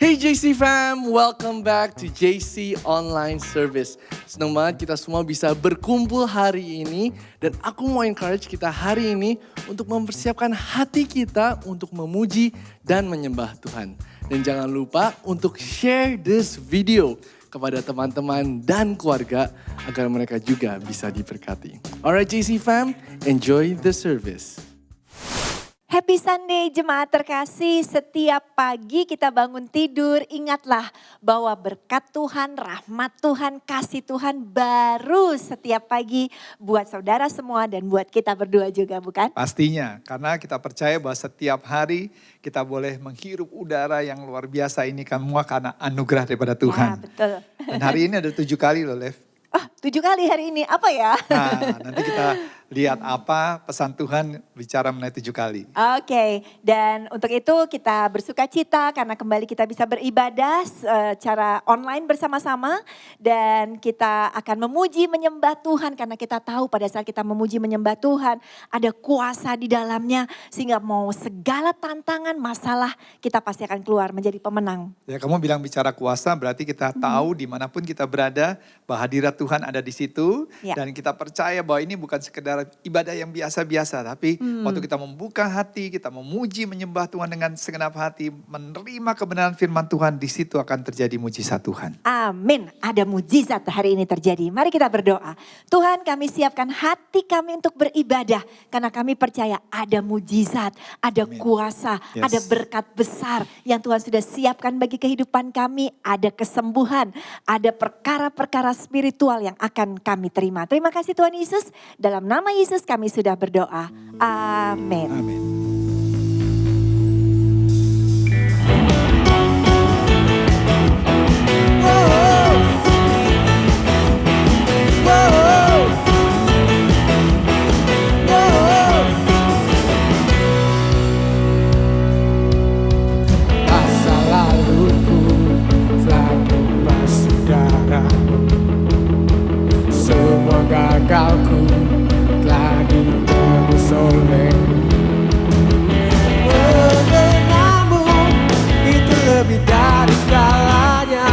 Hey JC fam, welcome back to JC Online Service. Senang banget kita semua bisa berkumpul hari ini. Dan aku mau encourage kita hari ini untuk mempersiapkan hati kita untuk memuji dan menyembah Tuhan. Dan jangan lupa untuk share this video kepada teman-teman dan keluarga agar mereka juga bisa diberkati. Alright JC fam, enjoy the service. Happy Sunday jemaat terkasih, setiap pagi kita bangun tidur ingatlah bahwa berkat Tuhan, rahmat Tuhan, kasih Tuhan baru setiap pagi buat saudara semua dan buat kita berdua juga bukan? Pastinya, karena kita percaya bahwa setiap hari kita boleh menghirup udara yang luar biasa ini semua karena anugerah daripada Tuhan. Ya, betul. Dan hari ini ada 7 kali loh Lev. Oh 7 kali hari ini, apa ya? Nah nanti kita lihat apa pesan Tuhan bicara mengenai 7 kali. Oke, dan untuk itu kita bersuka cita karena kembali kita bisa beribadah secara online bersama-sama. Dan kita akan memuji menyembah Tuhan karena kita tahu pada saat kita memuji menyembah Tuhan ada kuasa di dalamnya. Sehingga mau segala tantangan, masalah kita pasti akan keluar menjadi pemenang. Ya kamu bilang bicara kuasa berarti kita tahu dimanapun kita berada bahwa hadirat Tuhan ada di situ. Ya. Dan kita percaya bahwa ini bukan sekedar ibadah yang biasa-biasa. Tapi waktu kita membuka hati, kita memuji menyembah Tuhan dengan segenap hati. Menerima kebenaran firman Tuhan, di situ akan terjadi mujizat Tuhan. Amin, ada mujizat hari ini terjadi. Mari kita berdoa. Tuhan, kami siapkan hati kami untuk beribadah. Karena kami percaya ada mujizat, ada kuasa, Yes. ada berkat besar yang Tuhan sudah siapkan bagi kehidupan kami. Ada kesembuhan, ada perkara-perkara spiritual yang akan kami terima. Terima kasih Tuhan Yesus. Dalam nama Yesus kami sudah berdoa. Amin. Amin. Masa laluku telah dibasuh darah-Mu. Semua gagalku telah ditebus oleh-Mu. Mengenalmu itu lebih dari segalanya.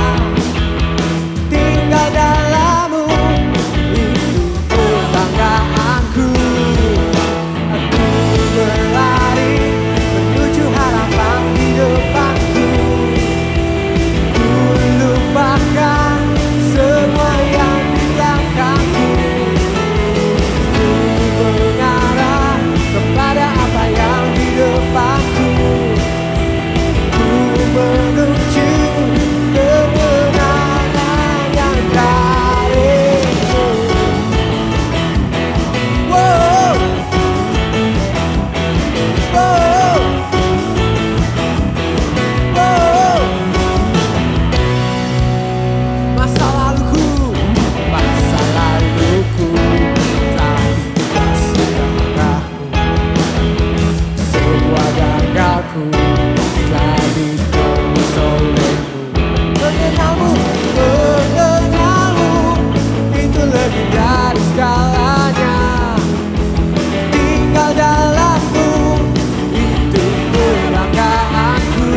Tinggal dalam-Mu itu kebanggaanku. Aku berlari menuju harapan di depanku. Ku lupakan semua yang di belakangku. Ku mengarah kepada apa yang di depanku. Ku menuju kemenangan yang darimu. Wow. Wow. Wow. Masa laluku telah dibasuh darah-Mu. Semua gagalku telah ditebus oleh-Mu. Mengenalmu itu lebih dari segalanya. Tinggal dalam-Mu itu kebanggaanku.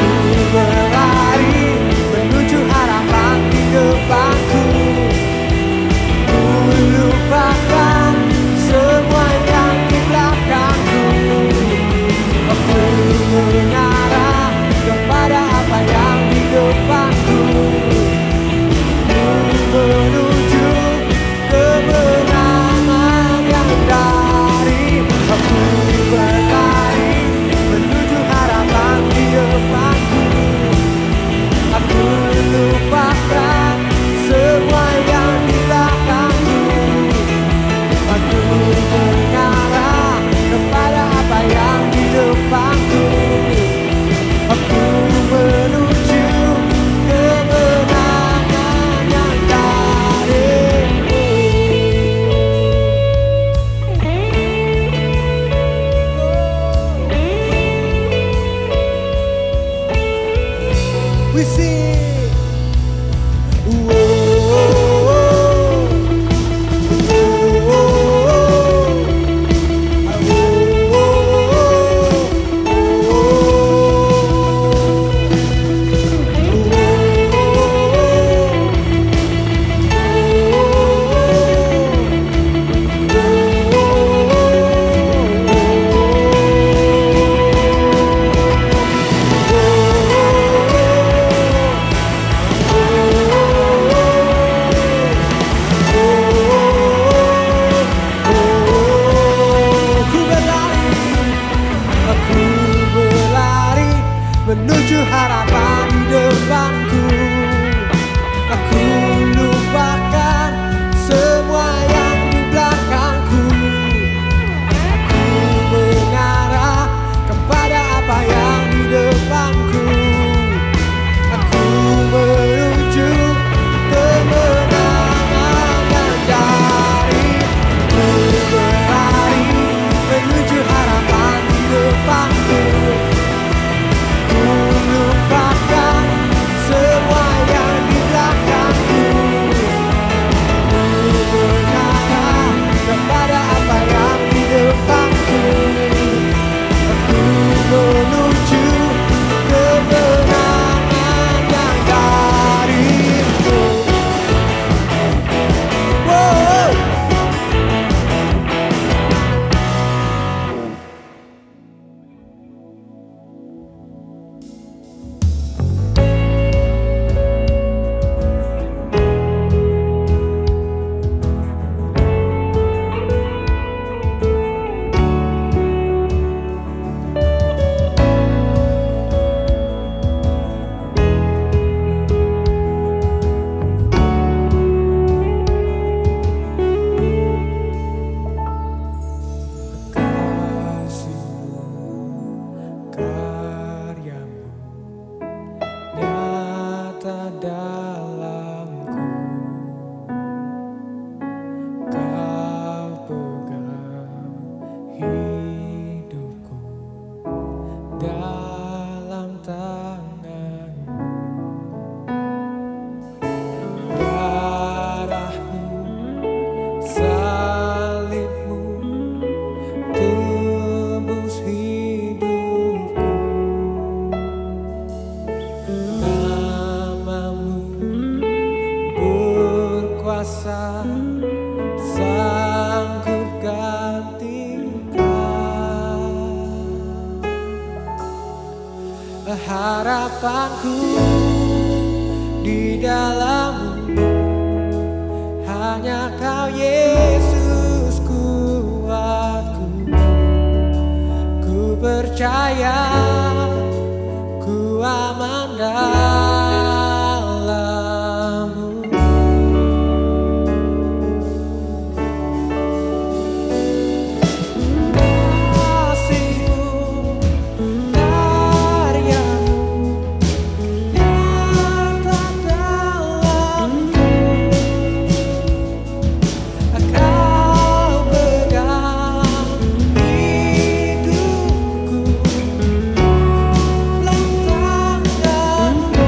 Ku berlari menuju harapan di depanku. Ku lupakan semua yang di belakangku. Aku mengarah kepada apa yang di depanku. Ku menuju kemenangan yang dari. Aku berlari menuju harapan di depanku. Aku lupakan semua yang di belakangku. Aku mengarah kepada apa yang di depanku. Aku menuju kemenangan yang darimu. We sing. menuju harapan di depanku. Aku lupakan semua yang di belakangku. Aku mengarah kepada apa yang di depanku. Aku menuju kemenangan yang darimu. Berlari menuju harapan di depanku. Ku lupakan semua yang di belakangku. Ku mengarah kepada apa yang di depanku. Aku menuju kemenangan yang darimu. Wow. Karyamu nyata dalamku. Kau pegang hidupku dalam tanganmu. Darahmu, salibmu tembus hidupku. Namamu berkuasa, sanggup gantikan. Harapanku di dalammu, hanya Kau Yesus kuatku. Ku percaya ku aman dalam-Mu. Kasih-Mu, karya-Mu nyata dalamku. Kau pegang hidupku dalam tanganmu.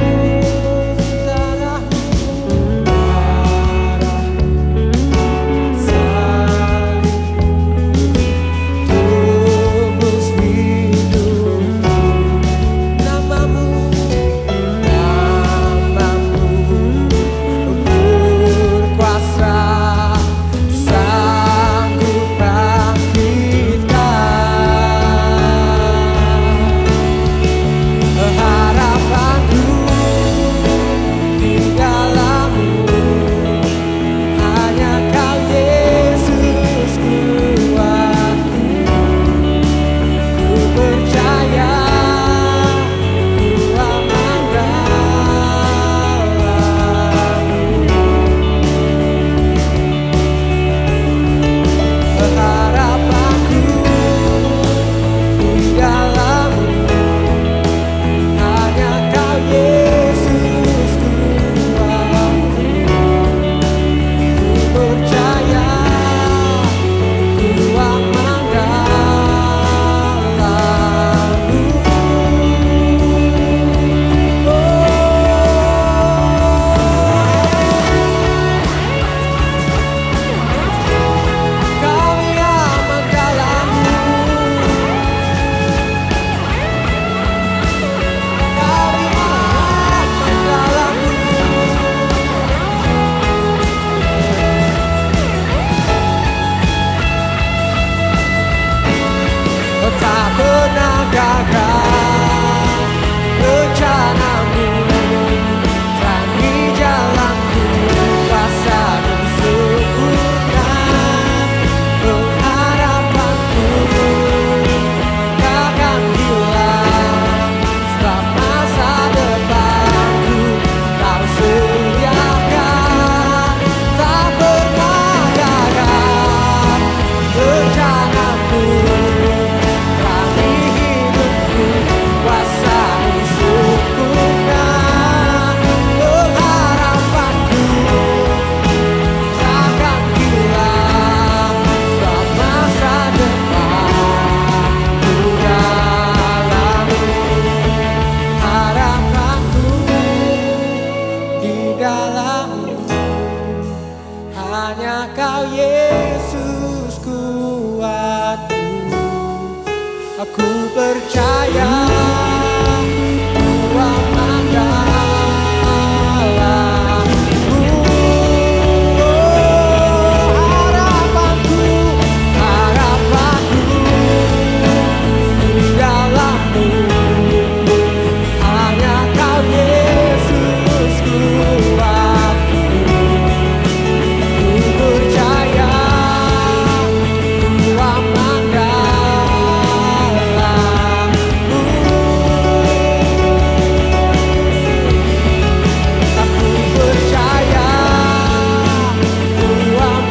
ku percaya Tuhan dalamku. Harapanku, harapanku di dalammu. Hanya Kau Yesus kuatku. Ku percaya Tuhan dalamku. Aku percaya Tuhan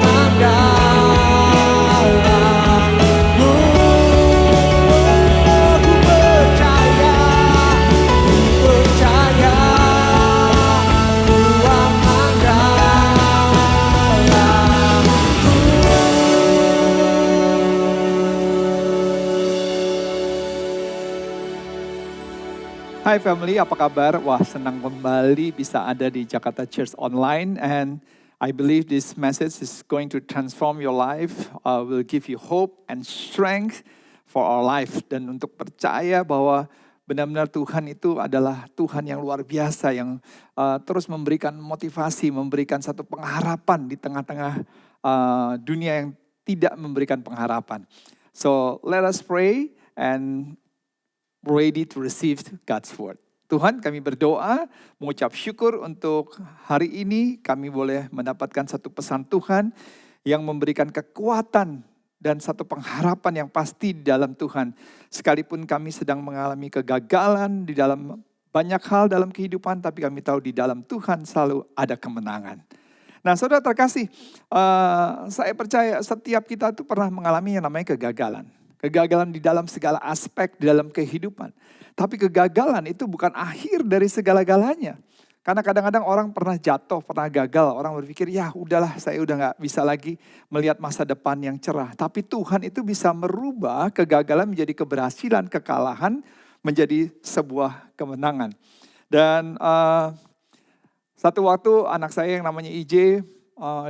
dalamku. Ku percaya Tuhan Hai family, apa kabar? Wah, senang kembali bisa ada di Jakarta Church Online, and I believe this message is going to transform your life, will give you hope and strength for our life. Dan untuk percaya bahwa benar-benar Tuhan itu adalah Tuhan yang luar biasa, yang terus memberikan motivasi, memberikan satu pengharapan di tengah-tengah dunia yang tidak memberikan pengharapan. So let us pray and ready to receive God's word. Tuhan, kami berdoa, mengucap syukur untuk hari ini kami boleh mendapatkan satu pesan Tuhan yang memberikan kekuatan dan satu pengharapan yang pasti di dalam Tuhan. Sekalipun kami sedang mengalami kegagalan di dalam banyak hal dalam kehidupan, tapi kami tahu di dalam Tuhan selalu ada kemenangan. Nah, saudara terkasih, saya percaya setiap kita itu pernah mengalami yang namanya kegagalan. Kegagalan di dalam segala aspek di dalam kehidupan. Tapi kegagalan itu bukan akhir dari segala-galanya. Karena kadang-kadang orang pernah jatuh, pernah gagal. Orang berpikir, ya udahlah saya udah gak bisa lagi melihat masa depan yang cerah. Tapi Tuhan itu bisa merubah kegagalan menjadi keberhasilan, kekalahan menjadi sebuah kemenangan. Dan satu waktu anak saya yang namanya IJ,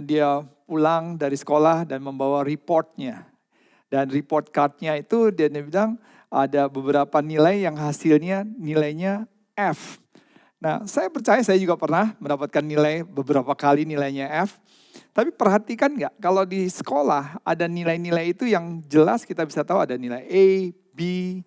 dia pulang dari sekolah dan membawa reportnya. Dan report cardnya itu dia bilang ada beberapa nilai yang hasilnya nilainya F. Nah, saya percaya saya juga pernah mendapatkan nilai beberapa kali nilainya F. Tapi perhatikan nggak, kalau di sekolah ada nilai-nilai itu yang jelas kita bisa tahu ada nilai A, B,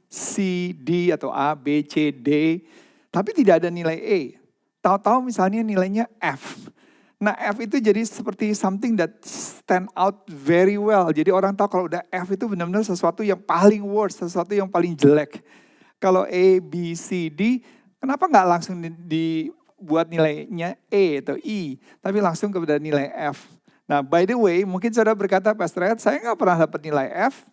C, D atau A, B, C, D. Tapi tidak ada nilai E. Tahu-tahu misalnya nilainya F. Nah, F itu jadi seperti something that stand out very well. Jadi orang tahu kalau udah F itu benar-benar sesuatu yang paling worst, sesuatu yang paling jelek. Kalau A, B, C, D, kenapa nggak langsung dibuat nilainya E atau E, tapi langsung kepada nilai F. Nah, by the way, mungkin saudara berkata, Pastor Ed, saya nggak pernah dapat nilai F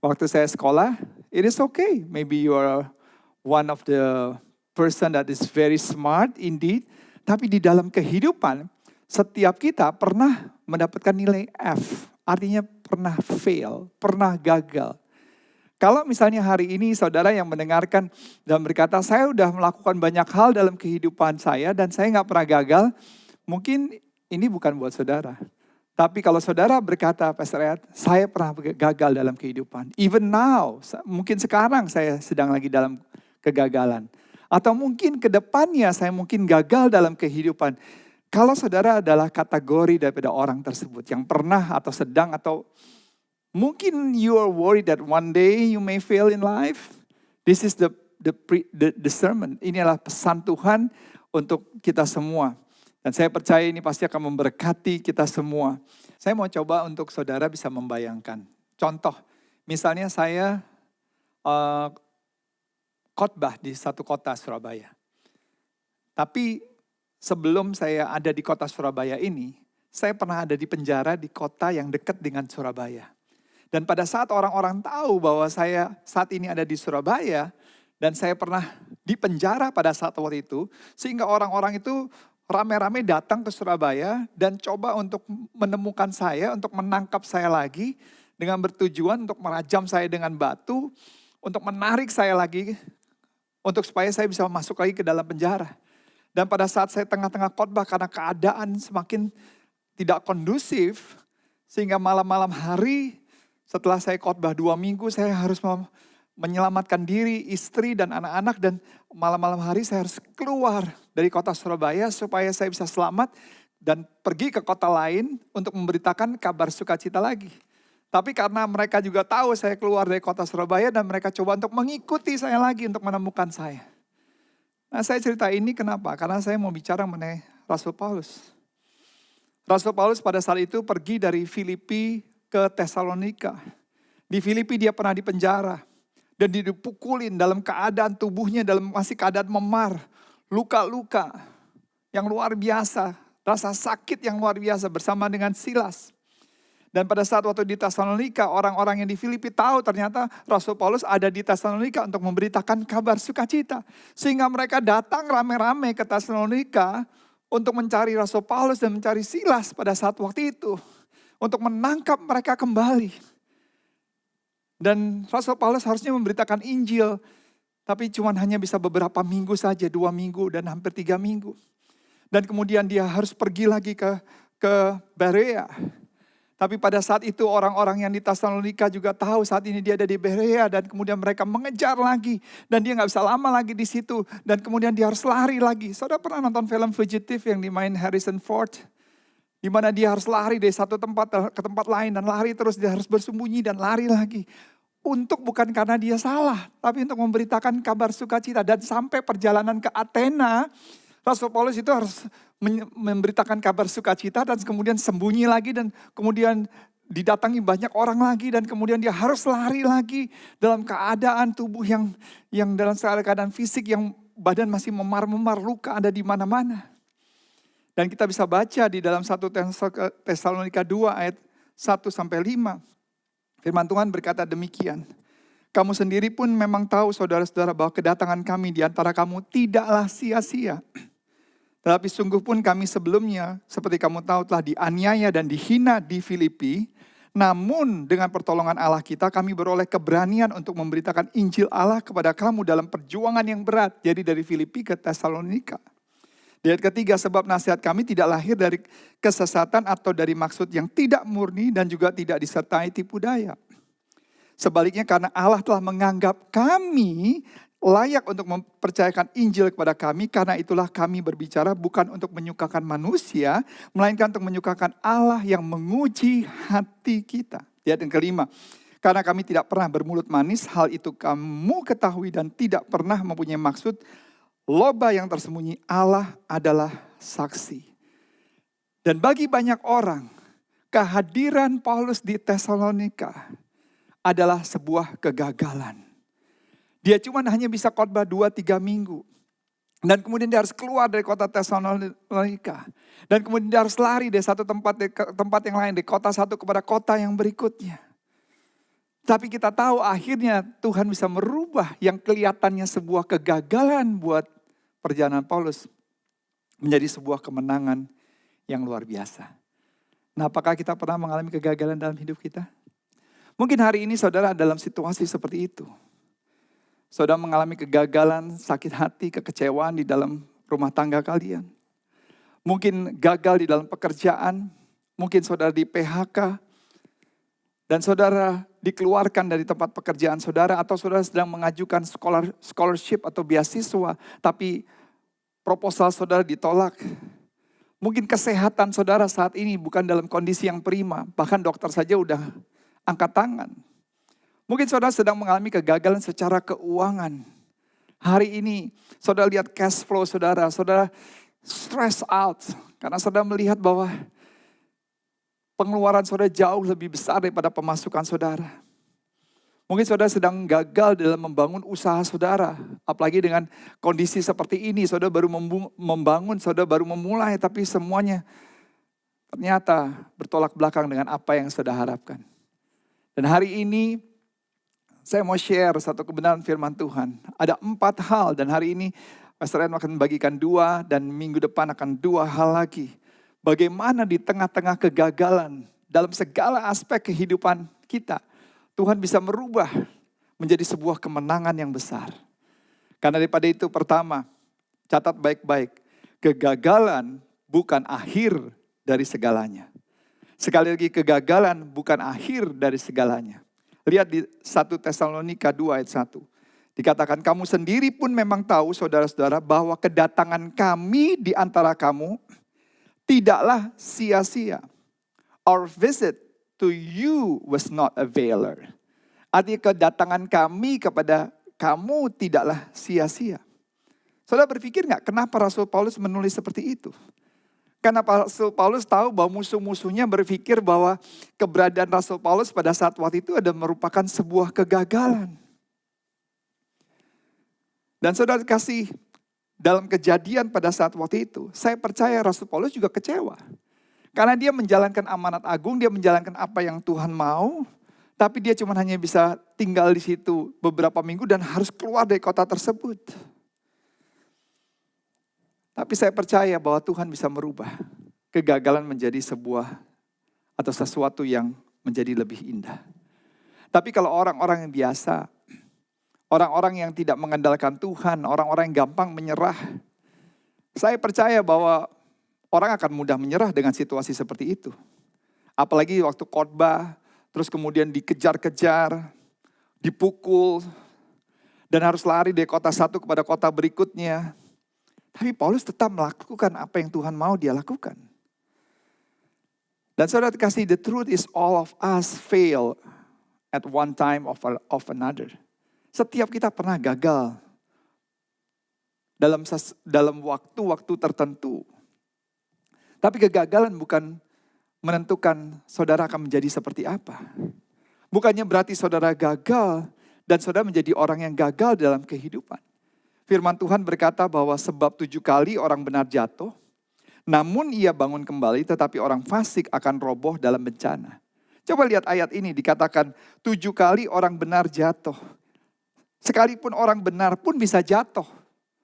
waktu saya sekolah. It is okay. Maybe you are one of the person that is very smart indeed. Tapi di dalam kehidupan, setiap kita pernah mendapatkan nilai F, artinya pernah fail, pernah gagal. Kalau misalnya hari ini saudara yang mendengarkan dan berkata, saya sudah melakukan banyak hal dalam kehidupan saya dan saya nggak pernah gagal, mungkin ini bukan buat saudara. Tapi kalau saudara berkata, Pastor Ed, saya pernah gagal dalam kehidupan. Even now, mungkin sekarang saya sedang lagi dalam kegagalan. Atau mungkin ke depannya saya mungkin gagal dalam kehidupan. Kalau saudara adalah kategori daripada orang tersebut yang pernah atau sedang atau mungkin you are worried that one day you may fail in life. This is the sermon. Ini adalah pesan Tuhan untuk kita semua. Dan saya percaya ini pasti akan memberkati kita semua. Saya mau coba untuk saudara bisa membayangkan. Contoh, misalnya saya khotbah di satu kota Surabaya. Tapi sebelum saya ada di kota Surabaya ini, saya pernah ada di penjara di kota yang dekat dengan Surabaya. Dan pada saat orang-orang tahu bahwa saya saat ini ada di Surabaya, dan saya pernah di penjara pada saat waktu itu, sehingga orang-orang itu rame-rame datang ke Surabaya dan coba untuk menemukan saya, untuk menangkap saya lagi, dengan bertujuan untuk merajam saya dengan batu, untuk menarik saya lagi, untuk supaya saya bisa masuk lagi ke dalam penjara. Dan pada saat saya tengah-tengah khotbah karena keadaan semakin tidak kondusif, sehingga malam-malam hari setelah saya khotbah 2 minggu saya harus menyelamatkan diri, istri dan anak-anak, dan malam-malam hari saya harus keluar dari kota Surabaya supaya saya bisa selamat dan pergi ke kota lain untuk memberitakan kabar sukacita lagi. Tapi karena mereka juga tahu saya keluar dari kota Surabaya dan mereka coba untuk mengikuti saya lagi untuk menemukan saya. Nah, saya cerita ini kenapa? Karena saya mau bicara mengenai Rasul Paulus. Rasul Paulus pada saat itu pergi dari Filipi ke Tesalonika. Di Filipi dia pernah dipenjara. Dan dipukulin dalam keadaan tubuhnya masih keadaan memar. Luka-luka yang luar biasa. Rasa sakit yang luar biasa bersama dengan Silas. Dan pada saat waktu di Tesalonika, orang-orang yang di Filipi tahu ternyata Rasul Paulus ada di Tesalonika untuk memberitakan kabar sukacita. Sehingga mereka datang rame-rame ke Tesalonika untuk mencari Rasul Paulus dan mencari Silas pada saat waktu itu. Untuk menangkap mereka kembali. Dan Rasul Paulus harusnya memberitakan Injil, tapi cuma hanya bisa beberapa minggu saja, 2 minggu dan hampir 3 minggu. Dan kemudian dia harus pergi lagi ke Berea. Tapi pada saat itu orang-orang yang di Tesalonika juga tahu saat ini dia ada di Berea, dan kemudian mereka mengejar lagi. Dan dia gak bisa lama lagi di situ, dan kemudian dia harus lari lagi. Saudara pernah nonton film Fugitive yang dimain Harrison Ford? Di mana dia harus lari dari satu tempat ke tempat lain dan lari terus, dia harus bersembunyi dan lari lagi. Bukan karena dia salah, tapi untuk memberitakan kabar sukacita. Dan sampai perjalanan ke Athena, Rasul Paulus itu harus memberitakan kabar sukacita dan kemudian sembunyi lagi dan kemudian didatangi banyak orang lagi dan kemudian dia harus lari lagi dalam keadaan tubuh yang dalam keadaan fisik yang badan masih memar-memar, luka ada di mana-mana. Dan kita bisa baca di dalam 1 Tesalonika 2 ayat 1-5. Firman Tuhan berkata demikian. Kamu sendiri pun memang tahu saudara-saudara bahwa kedatangan kami di antara kamu tidaklah sia-sia. Tetapi sungguh pun kami sebelumnya, seperti kamu tahu, telah dianiaya dan dihina di Filipi. Namun dengan pertolongan Allah kita, kami beroleh keberanian untuk memberitakan Injil Allah kepada kamu dalam perjuangan yang berat. Jadi dari Filipi ke Tesalonika. Di ayat ketiga, sebab nasihat kami tidak lahir dari kesesatan atau dari maksud yang tidak murni dan juga tidak disertai tipu daya. Sebaliknya karena Allah telah menganggap kami layak untuk mempercayakan Injil kepada kami, karena itulah kami berbicara bukan untuk menyukakan manusia, melainkan untuk menyukakan Allah yang menguji hati kita. Di ayat yang kelima, karena kami tidak pernah bermulut manis, hal itu kamu ketahui dan tidak pernah mempunyai maksud loba yang tersembunyi, Allah adalah saksi. Dan bagi banyak orang, kehadiran Paulus di Tesalonika adalah sebuah kegagalan. Dia cuma hanya bisa khotbah 2-3 minggu. Dan kemudian dia harus keluar dari kota Tesalonika. Dan kemudian dia harus lari dari satu tempat ke tempat yang lain, dari kota satu kepada kota yang berikutnya. Tapi kita tahu akhirnya Tuhan bisa merubah yang kelihatannya sebuah kegagalan buat perjalanan Paulus menjadi sebuah kemenangan yang luar biasa. Nah, apakah kita pernah mengalami kegagalan dalam hidup kita? Mungkin hari ini saudara dalam situasi seperti itu. Saudara mengalami kegagalan, sakit hati, kekecewaan di dalam rumah tangga kalian. Mungkin gagal di dalam pekerjaan, mungkin saudara di PHK, dan saudara dikeluarkan dari tempat pekerjaan saudara, atau saudara sedang mengajukan scholarship atau beasiswa, tapi proposal saudara ditolak. Mungkin kesehatan saudara saat ini bukan dalam kondisi yang prima, bahkan dokter saja udah angkat tangan. Mungkin saudara sedang mengalami kegagalan secara keuangan. Hari ini saudara lihat cash flow saudara stress out. Karena saudara melihat bahwa pengeluaran saudara jauh lebih besar daripada pemasukan saudara. Mungkin saudara sedang gagal dalam membangun usaha saudara. Apalagi dengan kondisi seperti ini, saudara baru membangun, saudara baru memulai, tapi semuanya ternyata bertolak belakang dengan apa yang saudara harapkan. Dan hari ini saya mau share satu kebenaran firman Tuhan. Ada 4 hal dan hari ini Pastor Ren akan membagikan 2 dan minggu depan akan 2 hal lagi. Bagaimana di tengah-tengah kegagalan dalam segala aspek kehidupan kita, Tuhan bisa merubah menjadi sebuah kemenangan yang besar. Karena daripada itu pertama, catat baik-baik, kegagalan bukan akhir dari segalanya. Sekali lagi, kegagalan bukan akhir dari segalanya. Lihat di 1 Tesalonika 2 ayat 1. Dikatakan, kamu sendiri pun memang tahu saudara-saudara bahwa kedatangan kami di antara kamu tidaklah sia-sia. Our visit to you was not a failure. Artinya kedatangan kami kepada kamu tidaklah sia-sia. Saudara berpikir nggak kenapa Rasul Paulus menulis seperti itu? Karena Rasul Paulus tahu bahwa musuh-musuhnya berpikir bahwa keberadaan Rasul Paulus pada saat waktu itu ada merupakan sebuah kegagalan. Dan saudara kasih dalam kejadian pada saat waktu itu, saya percaya Rasul Paulus juga kecewa. Karena dia menjalankan amanat agung, dia menjalankan apa yang Tuhan mau, tapi dia cuma hanya bisa tinggal di situ beberapa minggu dan harus keluar dari kota tersebut. Tapi saya percaya bahwa Tuhan bisa merubah kegagalan menjadi sebuah atau sesuatu yang menjadi lebih indah. Tapi kalau orang-orang yang biasa, orang-orang yang tidak mengandalkan Tuhan, orang-orang yang gampang menyerah, saya percaya bahwa orang akan mudah menyerah dengan situasi seperti itu. Apalagi waktu khotbah, terus kemudian dikejar-kejar, dipukul, dan harus lari dari kota satu kepada kota berikutnya. Tapi Paulus tetap melakukan apa yang Tuhan mau dia lakukan. Dan saudara kasih, the truth is all of us fail at one time of another. Setiap kita pernah gagal dalam waktu-waktu tertentu. Tapi kegagalan bukan menentukan saudara akan menjadi seperti apa. Bukannya berarti saudara gagal dan saudara menjadi orang yang gagal dalam kehidupan. Firman Tuhan berkata bahwa sebab 7 kali orang benar jatuh, namun ia bangun kembali, tetapi orang fasik akan roboh dalam bencana. Coba lihat ayat ini, dikatakan 7 kali orang benar jatuh. Sekalipun orang benar pun bisa jatuh.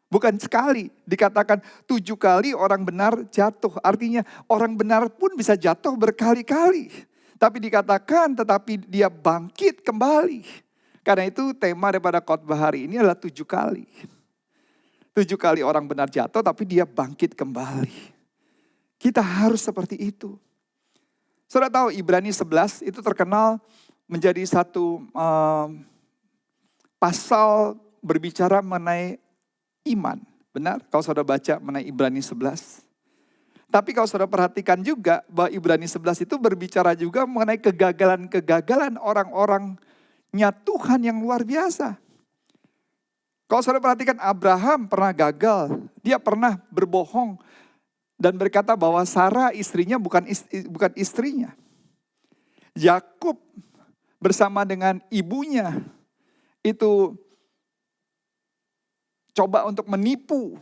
Bukan sekali, dikatakan 7 kali orang benar jatuh. Artinya orang benar pun bisa jatuh berkali-kali. Tapi dikatakan tetapi dia bangkit kembali. Karena itu tema daripada khotbah hari ini adalah 7 kali. 7 kali orang benar jatuh tapi dia bangkit kembali. Kita harus seperti itu. Saudara tahu Ibrani 11 itu terkenal menjadi satu pasal berbicara mengenai iman. Benar? Kalau saudara baca mengenai Ibrani 11. Tapi kalau saudara perhatikan juga bahwa Ibrani 11 itu berbicara juga mengenai kegagalan-kegagalan orang-orangnya Tuhan yang luar biasa. Kalau saudara perhatikan Abraham pernah gagal, dia pernah berbohong dan berkata bahwa Sarah istrinya bukan istrinya. Yakub bersama dengan ibunya itu coba untuk menipu,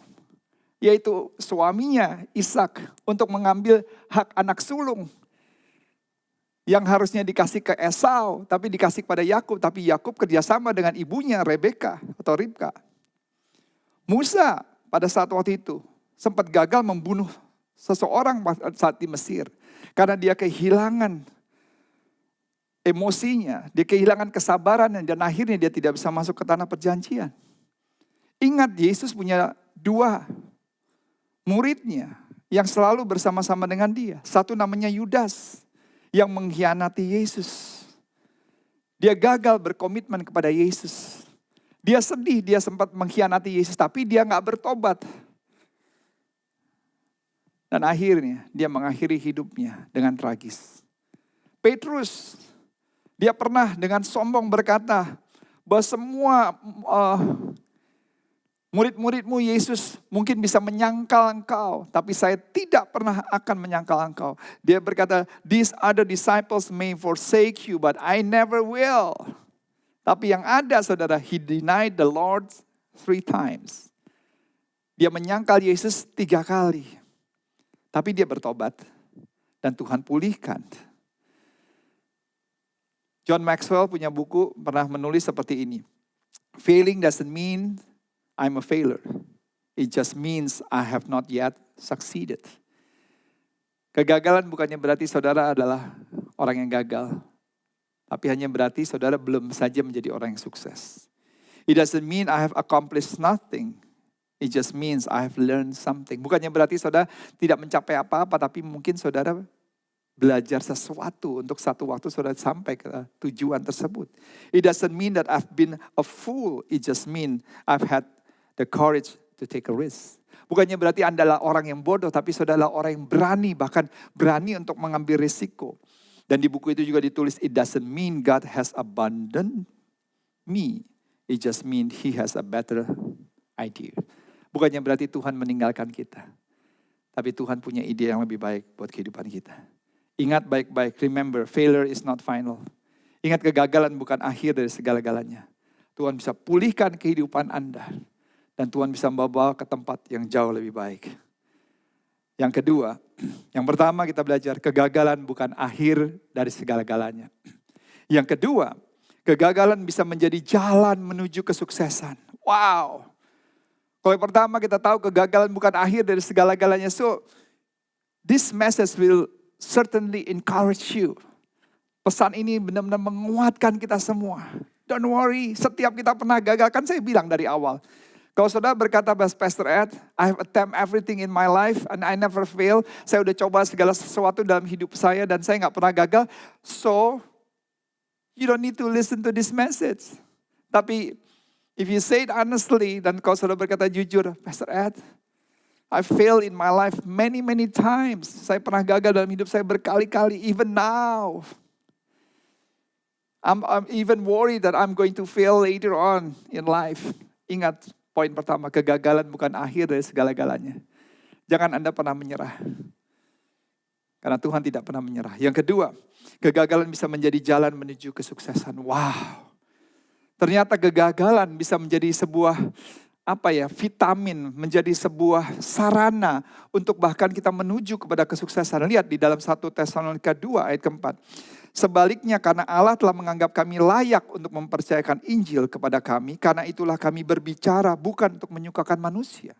yaitu suaminya Ishak untuk mengambil hak anak sulung yang harusnya dikasih ke Esau, tapi dikasih kepada Yakub. Tapi Yakub kerjasama dengan ibunya Rebeka atau Ribka. Musa pada saat waktu itu sempat gagal membunuh seseorang saat di Mesir. Karena dia kehilangan emosinya, dia kehilangan kesabarannya, dan akhirnya dia tidak bisa masuk ke tanah perjanjian. Ingat, Yesus punya 2 muridnya yang selalu bersama-sama dengan dia. Satu namanya Yudas, yang mengkhianati Yesus. Dia gagal berkomitmen kepada Yesus. Dia sedih, dia sempat mengkhianati Yesus, tapi dia gak bertobat. Dan akhirnya dia mengakhiri hidupnya dengan tragis. Petrus, dia pernah dengan sombong berkata bahwa semua murid-muridmu Yesus mungkin bisa menyangkal engkau, tapi saya tidak pernah akan menyangkal engkau. Dia berkata, these other disciples may forsake you, but I never will. Tapi yang ada saudara, he denied the Lord 3 times. Dia menyangkal Yesus 3 kali. Tapi dia bertobat dan Tuhan pulihkan. John Maxwell punya buku pernah menulis seperti ini. Failing doesn't mean I'm a failure. It just means I have not yet succeeded. Kegagalan bukannya berarti saudara adalah orang yang gagal. Tapi hanya berarti saudara belum saja menjadi orang yang sukses. It doesn't mean I have accomplished nothing. It just means I have learned something. Bukannya berarti saudara tidak mencapai apa-apa, tapi mungkin saudara belajar sesuatu untuk satu waktu saudara sampai ke tujuan tersebut. It doesn't mean that I've been a fool. It just mean I've had the courage to take a risk. Bukannya berarti Anda adalah orang yang bodoh, tapi saudara adalah orang yang berani, bahkan berani untuk mengambil risiko. Dan di buku itu juga ditulis, it doesn't mean God has abandoned me. It just mean He has a better idea. Bukannya berarti Tuhan meninggalkan kita. Tapi Tuhan punya ide yang lebih baik buat kehidupan kita. Ingat baik-baik, remember, failure is not final. Ingat kegagalan bukan akhir dari segala-galanya. Tuhan bisa pulihkan kehidupan Anda. Dan Tuhan bisa membawa ke tempat yang jauh lebih baik. Yang kedua, yang pertama kita belajar, kegagalan bukan akhir dari segala-galanya. Yang kedua, kegagalan bisa menjadi jalan menuju kesuksesan. Wow. Kalau yang pertama kita tahu kegagalan bukan akhir dari segala-galanya. So, this message will certainly encourage you. Pesan ini benar-benar menguatkan kita semua. Don't worry, setiap kita pernah gagal. Kan saya bilang dari awal. Kalau saudara berkata, Pastor Ed, I have attempt everything in my life and I never fail. Saya udah coba segala sesuatu dalam hidup saya dan saya gak pernah gagal. So, you don't need to listen to this message. Tapi, if you say it honestly, dan kalau saudara berkata jujur, Pastor Ed, I failed in my life many times. Saya pernah gagal dalam hidup saya berkali-kali, even now. I'm even worried that I'm going to fail later on in life. Ingat, poin pertama, kegagalan bukan akhir dari segala-galanya. Jangan Anda pernah menyerah. Karena Tuhan tidak pernah menyerah. Yang kedua, kegagalan bisa menjadi jalan menuju kesuksesan. Wow. Ternyata kegagalan bisa menjadi sebuah vitamin, menjadi sebuah sarana untuk bahkan kita menuju kepada kesuksesan. Lihat di dalam 1 Tesalonika 2 ayat keempat. Sebaliknya karena Allah telah menganggap kami layak untuk mempercayakan Injil kepada kami, karena itulah kami berbicara bukan untuk menyukakan manusia,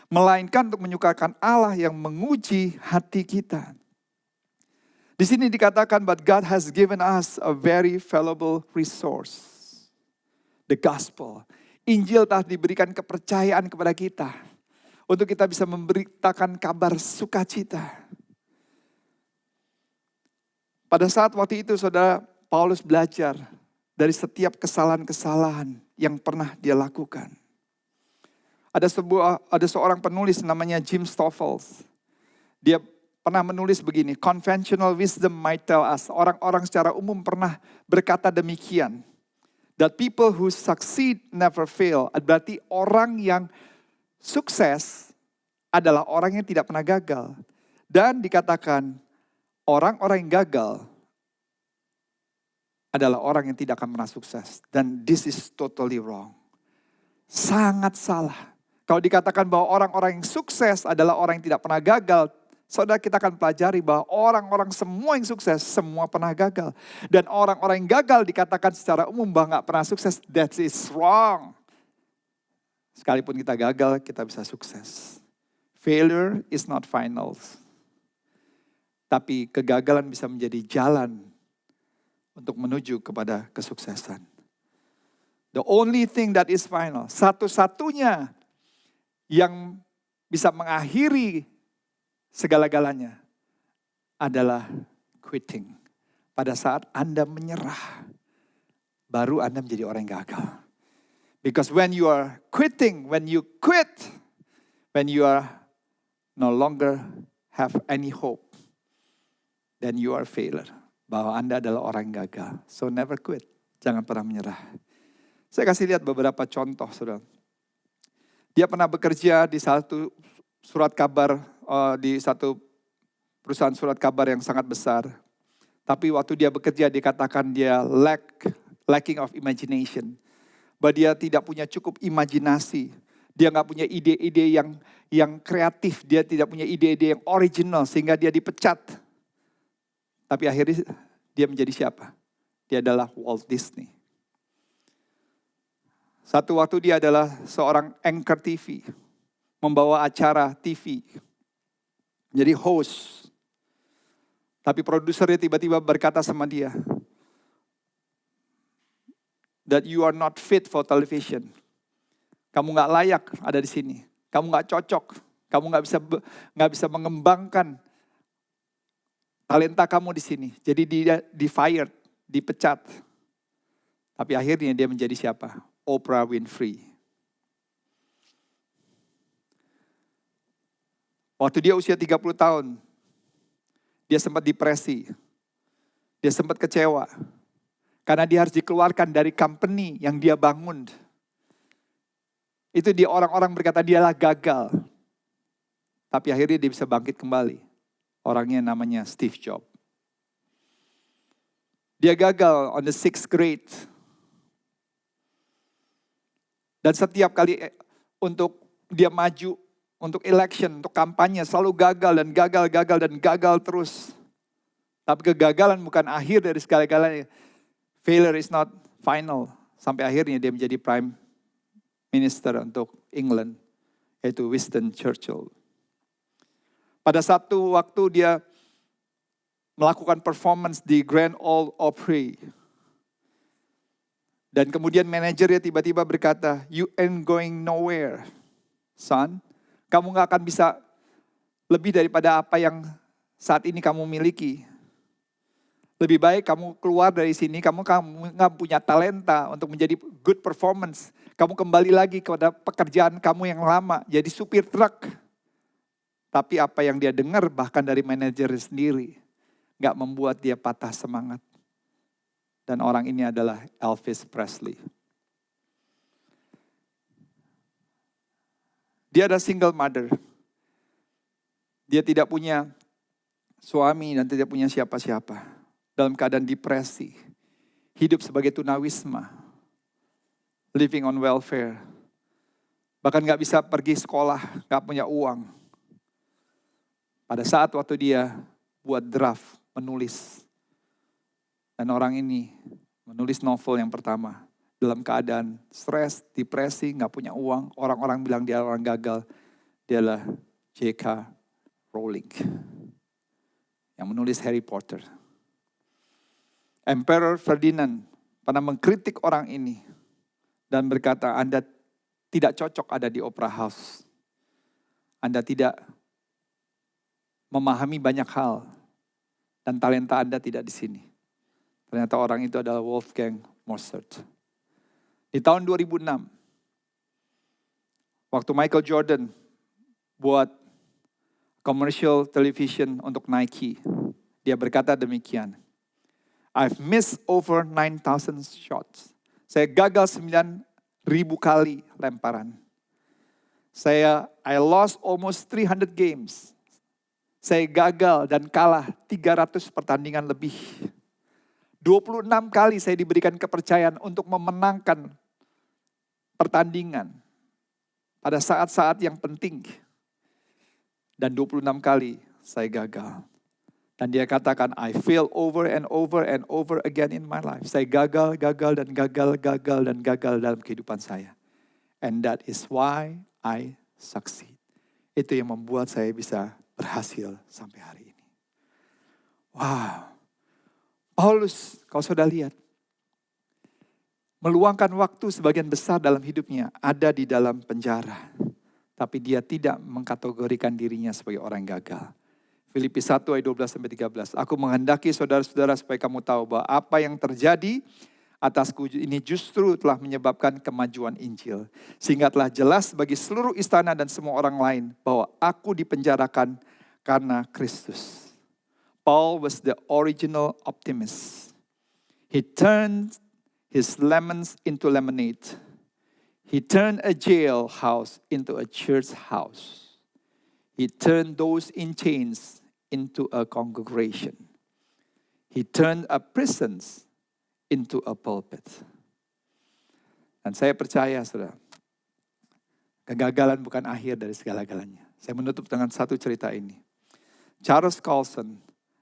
melainkan untuk menyukakan Allah yang menguji hati kita. Di sini dikatakan, but God has given us a very valuable resource. The gospel. Injil telah diberikan kepercayaan kepada kita. Untuk kita bisa memberitakan kabar sukacita. Pada saat waktu itu saudara Paulus belajar dari setiap kesalahan-kesalahan yang pernah dia lakukan. Ada seorang penulis namanya Jim Stoffels. Dia pernah menulis begini, conventional wisdom might tell us, orang-orang secara umum pernah berkata demikian. That people who succeed never fail. Berarti orang yang sukses adalah orang yang tidak pernah gagal. Dan dikatakan orang-orang yang gagal adalah orang yang tidak akan pernah sukses. Dan this is totally wrong. Sangat salah. Kalau dikatakan bahwa orang-orang yang sukses adalah orang yang tidak pernah gagal, saudara, kita akan pelajari bahwa orang-orang semua yang sukses, semua pernah gagal. Dan orang-orang yang gagal dikatakan secara umum bahwa gak pernah sukses, that is wrong. Sekalipun kita gagal, kita bisa sukses. Failure is not final. Tapi kegagalan bisa menjadi jalan untuk menuju kepada kesuksesan. The only thing that is final, satu-satunya yang bisa mengakhiri segala-galanya adalah quitting. Pada saat Anda menyerah, baru Anda menjadi orang yang gagal. Because when you are quitting, when you quit, when you are no longer have any hope, then you are failure. Bahwa Anda adalah orang yang gagal. So never quit. Jangan pernah menyerah. Saya kasih lihat beberapa contoh, saudara. Dia pernah bekerja di satu surat kabar, di satu perusahaan surat kabar yang sangat besar. Tapi waktu dia bekerja dikatakan dia lacking of imagination. Bahwa dia tidak punya cukup imajinasi. Dia nggak punya ide-ide yang kreatif. Dia tidak punya ide-ide yang original sehingga dia dipecat. Tapi akhirnya dia menjadi siapa? Dia adalah Walt Disney. Satu waktu dia adalah seorang anchor TV. Membawa acara TV. Jadi host. Tapi produsernya tiba-tiba berkata sama dia, that you are not fit for television. Kamu gak layak ada di sini. Kamu gak cocok. Kamu gak bisa mengembangkan talenta kamu di sini. Jadi dia di-fired, dipecat. Tapi akhirnya dia menjadi siapa? Oprah Winfrey. Waktu dia usia 30 tahun, dia sempat depresi. Dia sempat kecewa. Karena dia harus dikeluarkan dari company yang dia bangun. Itu orang-orang berkata dialah gagal. Tapi akhirnya dia bisa bangkit kembali. Orangnya namanya Steve Jobs. Dia gagal on the 6th grade. Dan setiap kali untuk dia maju, untuk election, untuk kampanye, selalu gagal dan gagal dan gagal terus. Tapi kegagalan bukan akhir dari segala-galanya. Failure is not final. Sampai akhirnya dia menjadi prime minister untuk England, yaitu Winston Churchill. Pada satu waktu dia melakukan performance di Grand Ole Opry. Dan kemudian manajernya tiba-tiba berkata, "You ain't going nowhere, son. Kamu gak akan bisa lebih daripada apa yang saat ini kamu miliki. Lebih baik kamu keluar dari sini, kamu gak punya talenta untuk menjadi good performance. Kamu kembali lagi kepada pekerjaan kamu yang lama, jadi supir truk." Tapi apa yang dia dengar bahkan dari manajer sendiri, gak membuat dia patah semangat. Dan orang ini adalah Elvis Presley. Dia adalah single mother. Dia tidak punya suami dan tidak punya siapa-siapa. Dalam keadaan depresi. Hidup sebagai tunawisma. Living on welfare. Bahkan gak bisa pergi sekolah, gak punya uang. Pada saat waktu dia buat draft, menulis. Dan orang ini menulis novel yang pertama. Dalam keadaan stres, depresi, gak punya uang. Orang-orang bilang dia orang gagal. Dialah J.K. Rowling. Yang menulis Harry Potter. Emperor Ferdinand pernah mengkritik orang ini. Dan berkata, Anda tidak cocok ada di Opera House. Anda tidak memahami banyak hal. Dan talenta Anda tidak di sini. Ternyata orang itu adalah Wolfgang Mozart. Di tahun 2006, waktu Michael Jordan buat commercial television untuk Nike, dia berkata demikian, "I've missed over 9,000 shots." Saya gagal 9,000 kali lemparan. I lost almost 300 games. Saya gagal dan kalah 300 pertandingan lebih. 26 kali saya diberikan kepercayaan untuk memenangkan pertandingan pada saat-saat yang penting. Dan 26 kali saya gagal. Dan dia katakan, I fail over and over and over again in my life. Saya gagal dalam kehidupan saya. And that is why I succeed. Itu yang membuat saya bisa berhasil sampai hari ini. Wow. Paulus, kalau sudah lihat, meluangkan waktu sebagian besar dalam hidupnya ada di dalam penjara. Tapi dia tidak mengkategorikan dirinya sebagai orang gagal. Filipi 1 ayat 12-13. Aku menghendaki saudara-saudara supaya kamu tahu bahwa apa yang terjadi atasku ini justru telah menyebabkan kemajuan Injil. Sehingga telah jelas bagi seluruh istana dan semua orang lain bahwa aku dipenjarakan karena Kristus. Paul was the original optimist. He turned his lemons into lemonade. He turned a jailhouse into a church house. He turned those in chains into a congregation. He turned a prison into a pulpit. Dan saya percaya, saudara, kegagalan bukan akhir dari segala-galanya. Saya menutup dengan satu cerita ini. Charles Colson,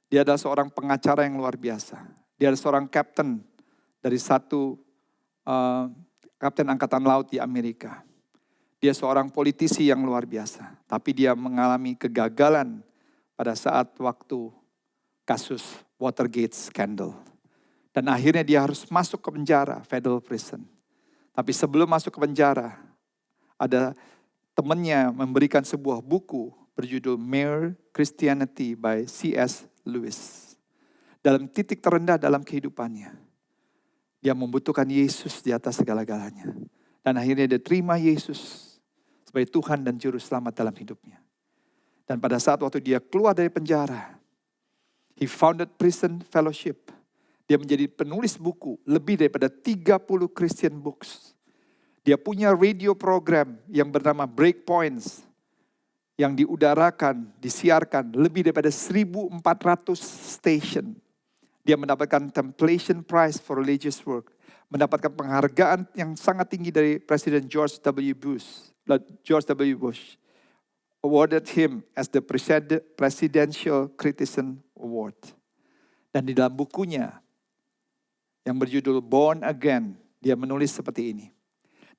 dia adalah seorang pengacara yang luar biasa. Dia adalah seorang kapten dari satu kapten angkatan laut di Amerika. Dia seorang politisi yang luar biasa. Tapi dia mengalami kegagalan pada saat waktu kasus Watergate scandal. Dan akhirnya dia harus masuk ke penjara, federal prison. Tapi sebelum masuk ke penjara, ada temannya memberikan sebuah buku berjudul Mere Christianity by C.S. Lewis. Dalam titik terendah dalam kehidupannya, dia membutuhkan Yesus di atas segala-galanya. Dan akhirnya dia terima Yesus sebagai Tuhan dan Juru Selamat dalam hidupnya. Dan pada saat waktu dia keluar dari penjara, he founded Prison Fellowship. Dia menjadi penulis buku, lebih daripada 30 Christian books. Dia punya radio program yang bernama Breakpoints, yang diudarakan, disiarkan lebih daripada 1.400 station. Dia mendapatkan Templation Prize for Religious Work. Mendapatkan penghargaan yang sangat tinggi dari Presiden George W. Bush. Awarded him as the Presidential Criticism Award. Dan di dalam bukunya yang berjudul Born Again, dia menulis seperti ini.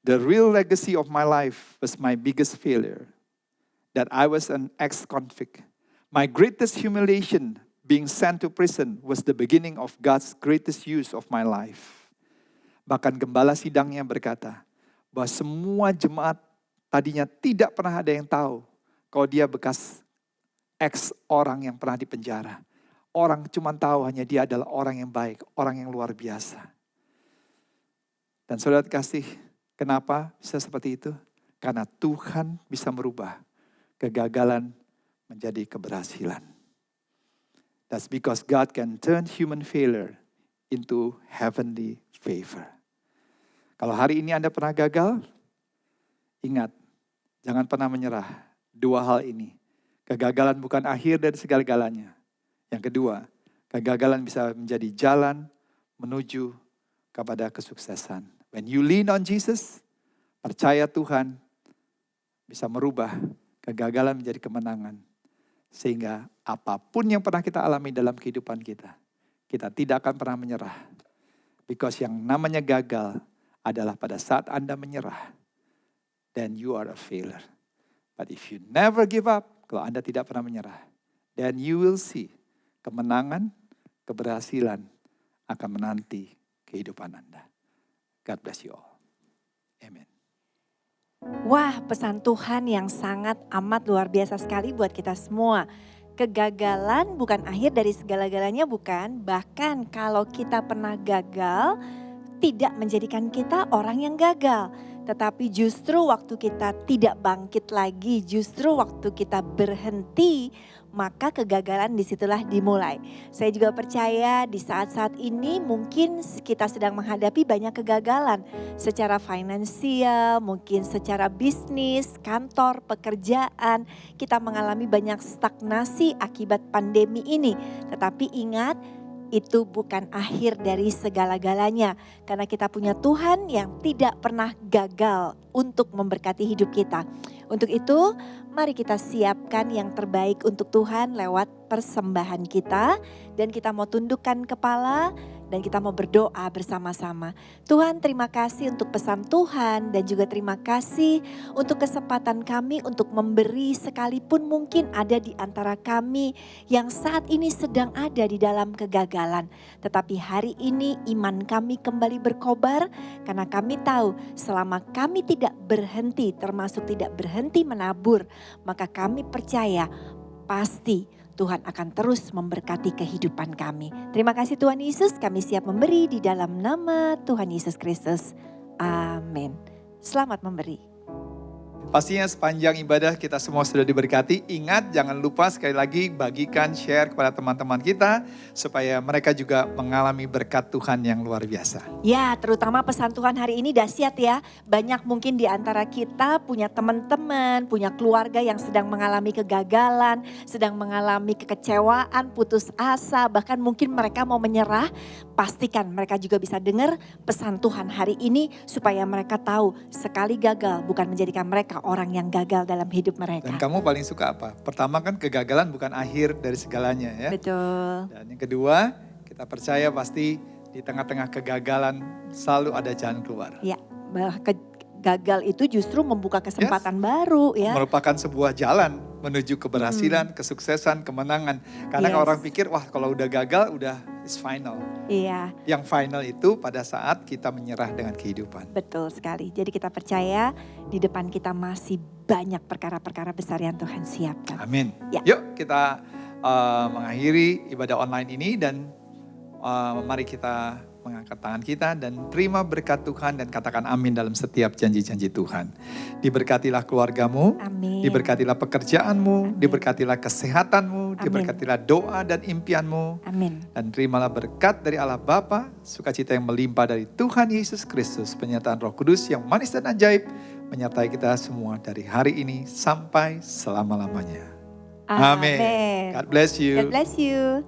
The real legacy of my life was my biggest failure. That I was an ex-convict. My greatest humiliation being sent to prison was the beginning of God's greatest use of my life. Bahkan gembala sidangnya berkata bahwa semua jemaat tadinya tidak pernah ada yang tahu kalau dia bekas ex orang yang pernah dipenjara. Orang cuma tahu hanya dia adalah orang yang baik, orang yang luar biasa. Dan saudara kasih, kenapa bisa seperti itu? Karena Tuhan bisa merubah kegagalan menjadi keberhasilan. That's because God can turn human failure into heavenly favor. Kalau hari ini Anda pernah gagal, ingat, jangan pernah menyerah. Dua hal ini. Kegagalan bukan akhir dari segala-galanya. Yang kedua, kegagalan bisa menjadi jalan menuju kepada kesuksesan. When you lean on Jesus, percaya Tuhan bisa merubah kegagalan menjadi kemenangan. Sehingga apapun yang pernah kita alami dalam kehidupan kita tidak akan pernah menyerah. Because yang namanya gagal adalah pada saat Anda menyerah, then you are a failure. But if you never give up, kalau Anda tidak pernah menyerah, then you will see kemenangan, keberhasilan akan menanti kehidupan Anda. God bless you all. Amen. Wah, pesan Tuhan yang sangat amat luar biasa sekali buat kita semua. Kegagalan bukan akhir dari segala-galanya, bukan. Bahkan kalau kita pernah gagal, tidak menjadikan kita orang yang gagal. Tetapi justru waktu kita tidak bangkit lagi, justru waktu kita berhenti, maka kegagalan disitulah dimulai. Saya juga percaya di saat-saat ini mungkin kita sedang menghadapi banyak kegagalan. Secara finansial, mungkin secara bisnis, kantor, pekerjaan. Kita mengalami banyak stagnasi akibat pandemi ini. Tetapi ingat, itu bukan akhir dari segala-galanya. Karena kita punya Tuhan yang tidak pernah gagal untuk memberkati hidup kita. Untuk itu, mari kita siapkan yang terbaik untuk Tuhan lewat persembahan kita. Dan kita mau tundukkan kepala dan kita mau berdoa bersama-sama. Tuhan, terima kasih untuk pesan Tuhan dan juga terima kasih untuk kesempatan kami untuk memberi, sekalipun mungkin ada di antara kami yang saat ini sedang ada di dalam kegagalan. Tetapi hari ini iman kami kembali berkobar karena kami tahu selama kami tidak berhenti, termasuk tidak berhenti menabur, maka kami percaya pasti Tuhan akan terus memberkati kehidupan kami. Terima kasih Tuhan Yesus, kami siap memberi di dalam nama Tuhan Yesus Kristus. Amin. Selamat memberi. Pastinya sepanjang ibadah kita semua sudah diberkati. Ingat, jangan lupa sekali lagi bagikan, share kepada teman-teman kita supaya mereka juga mengalami berkat Tuhan yang luar biasa. Ya, terutama pesan Tuhan hari ini dahsyat ya. Banyak mungkin di antara kita punya teman-teman, punya keluarga yang sedang mengalami kegagalan, sedang mengalami kekecewaan, putus asa, bahkan mungkin mereka mau menyerah. Pastikan mereka juga bisa dengar pesan Tuhan hari ini supaya mereka tahu sekali gagal bukan menjadikan mereka orang yang gagal dalam hidup mereka. Dan kamu paling suka apa? Pertama kan kegagalan bukan akhir dari segalanya ya. Betul. Dan yang kedua, kita percaya pasti di tengah-tengah kegagalan selalu ada jalan keluar. Ya, gagal itu justru membuka kesempatan baru ya. Merupakan sebuah jalan menuju keberhasilan, kesuksesan, kemenangan. Karena kalau orang pikir, wah kalau udah gagal udah it's final. Iya. Yang final itu pada saat kita menyerah dengan kehidupan. Betul sekali. Jadi kita percaya di depan kita masih banyak perkara-perkara besar yang Tuhan siapkan. Amin. Ya. Yuk kita mengakhiri ibadah online ini dan mari kita mengangkat tangan kita dan terima berkat Tuhan dan katakan amin dalam setiap janji-janji Tuhan. Diberkatilah keluargamu, Amin. diberkatilah pekerjaanmu, Amin. diberkatilah kesehatanmu, Amin. diberkatilah doa dan impianmu. Amin. Dan terimalah berkat dari Allah Bapa, sukacita yang melimpah dari Tuhan Yesus Kristus, penyertaan Roh Kudus yang manis dan ajaib, menyertai kita semua dari hari ini sampai selama-lamanya. Amin. Amin. God bless you. God bless you.